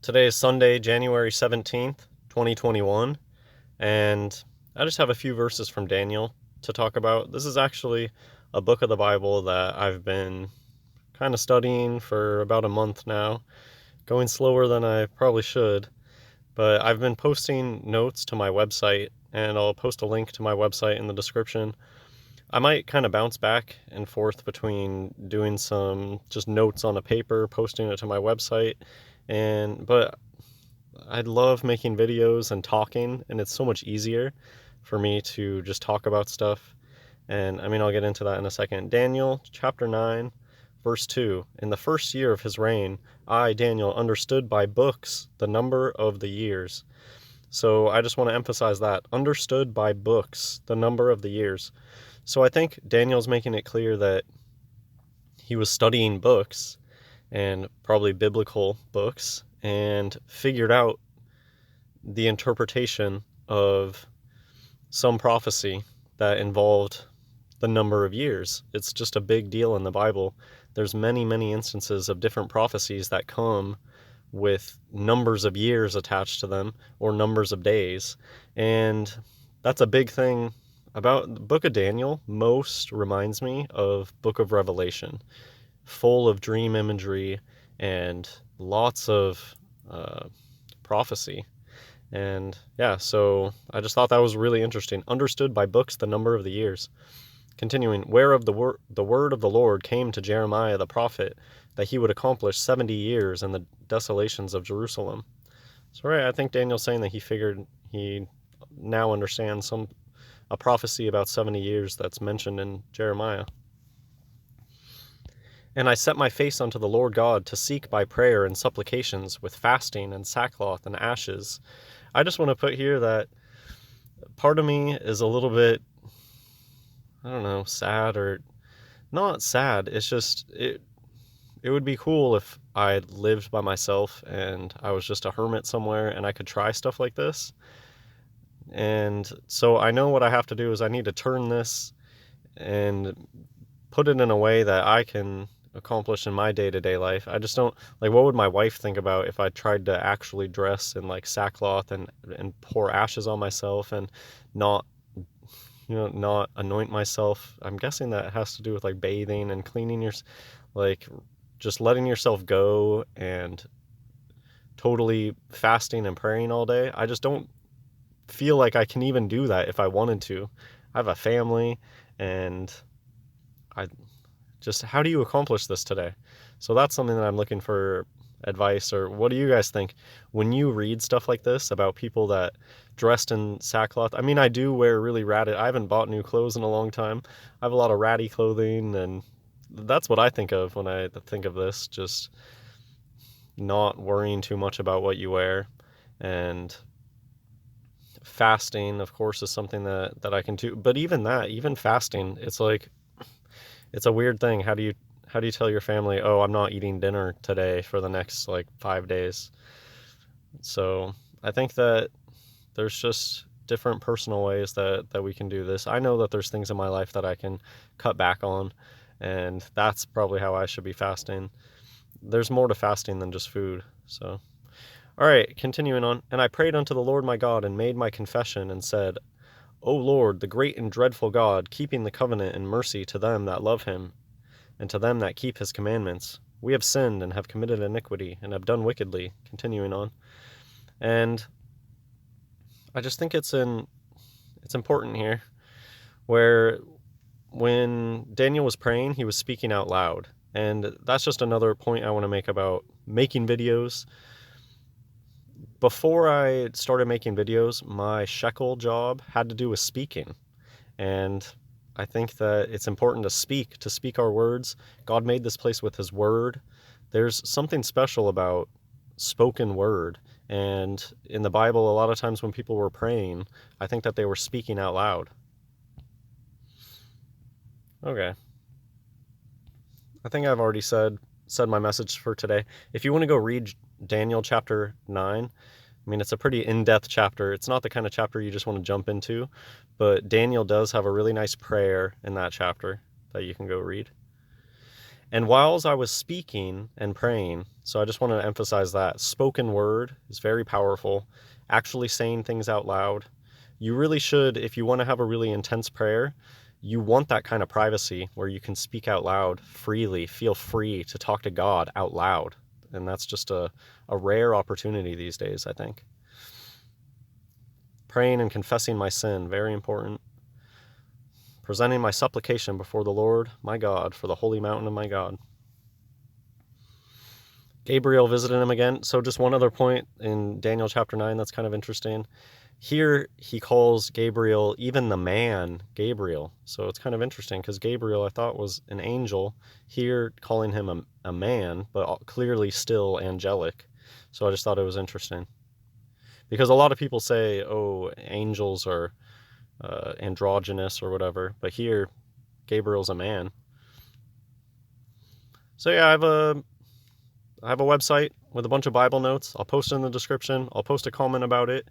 Today is Sunday, January 17th, 2021, and I just have a few verses from Daniel to talk about. This is actually a book of the Bible that I've been kind of studying for about a month now, going slower than I probably should, but I've been posting notes to my website, and I'll post a link to my website in the description. I might kind of bounce back and forth between doing some just notes on a paper, posting it to my website, but I love making videos and talking, and it's so much easier for me to just talk about stuff. And I'll get into that in a second. Daniel chapter 9, verse 2. In the first year of his reign, I, Daniel, understood by books the number of the years. So I just want to emphasize that. Understood by books the number of the years. So I think Daniel's making it clear that he was studying books, and probably biblical books, and figured out the interpretation of some prophecy that involved the number of years. It's just a big deal in the Bible. There's many, many instances of different prophecies that come with numbers of years attached to them or numbers of days. And that's a big thing about the book of Daniel. Most reminds me of book of Revelation, full of dream imagery and lots of prophecy. And yeah, so I just thought that was really interesting. Understood by books the number of the years. Continuing, whereof the word of the Lord came to Jeremiah the prophet, that he would accomplish 70 years in the desolations of Jerusalem. So right, I think Daniel's saying that he now understands a prophecy about 70 years that's mentioned in Jeremiah. And I set my face unto the Lord God to seek by prayer and supplications with fasting and sackcloth and ashes. I just want to put here that part of me is a little bit, I don't know, sad, or not sad. It's just, it would be cool if I lived by myself and I was just a hermit somewhere and I could try stuff like this. And so I know what I have to do is I need to turn this and put it in a way that I can accomplish in my day-to-day life. I just don't, like, what would my wife think about if I tried to actually dress in like sackcloth and pour ashes on myself and not anoint myself? I'm guessing that has to do with like bathing and cleaning your, like, just letting yourself go and totally fasting and praying all day. I just don't feel like I can even do that if I wanted to. I have a family, and how do you accomplish this today? So that's something that I'm looking for advice. Or what do you guys think when you read stuff like this about people that dressed in sackcloth? I do wear really ratty, I haven't bought new clothes in a long time. I have a lot of ratty clothing, and that's what I think of when I think of this. Just not worrying too much about what you wear. And fasting, of course, is something that I can do. But even fasting, it's like, it's a weird thing. How do you tell your family, oh, I'm not eating dinner today for the next like 5 days? So I think that there's just different personal ways that we can do this. I know that there's things in my life that I can cut back on, and that's probably how I should be fasting. There's more to fasting than just food. So, all right, continuing on. And I prayed unto the Lord my God and made my confession and said, O Lord, the great and dreadful God, keeping the covenant and mercy to them that love him, and to them that keep his commandments. We have sinned and have committed iniquity and have done wickedly. Continuing on. And I just think it's important here, where when Daniel was praying, he was speaking out loud. And that's just another point I want to make about making videos. Before I started making videos, my shekel job had to do with speaking. And I think that it's important to speak our words. God made this place with his word. There's something special about spoken word. And in the Bible, a lot of times when people were praying, I think that they were speaking out loud. Okay. I think I've already said my message for today. If you want to go read Daniel chapter 9, it's a pretty in-depth chapter. It's not the kind of chapter you just want to jump into, but Daniel does have a really nice prayer in that chapter that you can go read. And whilst I was speaking and praying, so I just want to emphasize that spoken word is very powerful. Actually saying things out loud. You really should, if you want to have a really intense prayer, you want that kind of privacy where you can speak out loud freely, feel free to talk to God out loud. And that's just a rare opportunity these days, I think. Praying and confessing my sin, very important. Presenting my supplication before the Lord, my God, for the holy mountain of my God. Gabriel visited him again. So just one other point in Daniel chapter 9 that's kind of interesting. Here he calls Gabriel, even the man, Gabriel. So it's kind of interesting because Gabriel I thought was an angel. Here calling him a man, but clearly still angelic. So I just thought it was interesting. Because a lot of people say, oh, angels are androgynous or whatever. But here, Gabriel's a man. So yeah, I have a website with a bunch of Bible notes. I'll post it in the description. I'll post a comment about it.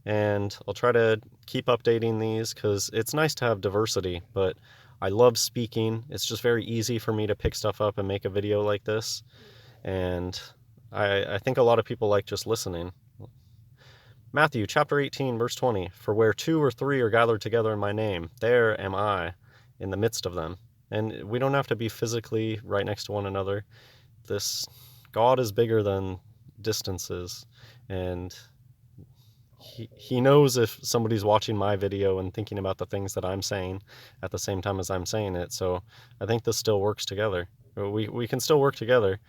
And I'll try to keep updating these because it's nice to have diversity, but I love speaking. It's just very easy for me to pick stuff up and make a video like this. And I think a lot of people like just listening. Matthew chapter 18, verse 20, for where 2 or 3 are gathered together in my name, there am I in the midst of them. And we don't have to be physically right next to one another. God is bigger than distances, and he knows if somebody's watching my video and thinking about the things that I'm saying at the same time as I'm saying it. So I think this still works together. We can still work together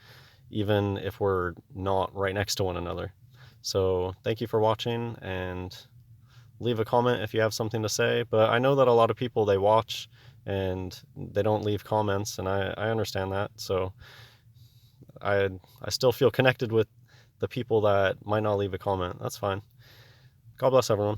even if we're not right next to one another. So thank you for watching, and leave a comment if you have something to say. But I know that a lot of people, they watch and they don't leave comments, and I understand that. So I still feel connected with the people that might not leave a comment. That's fine. God bless everyone.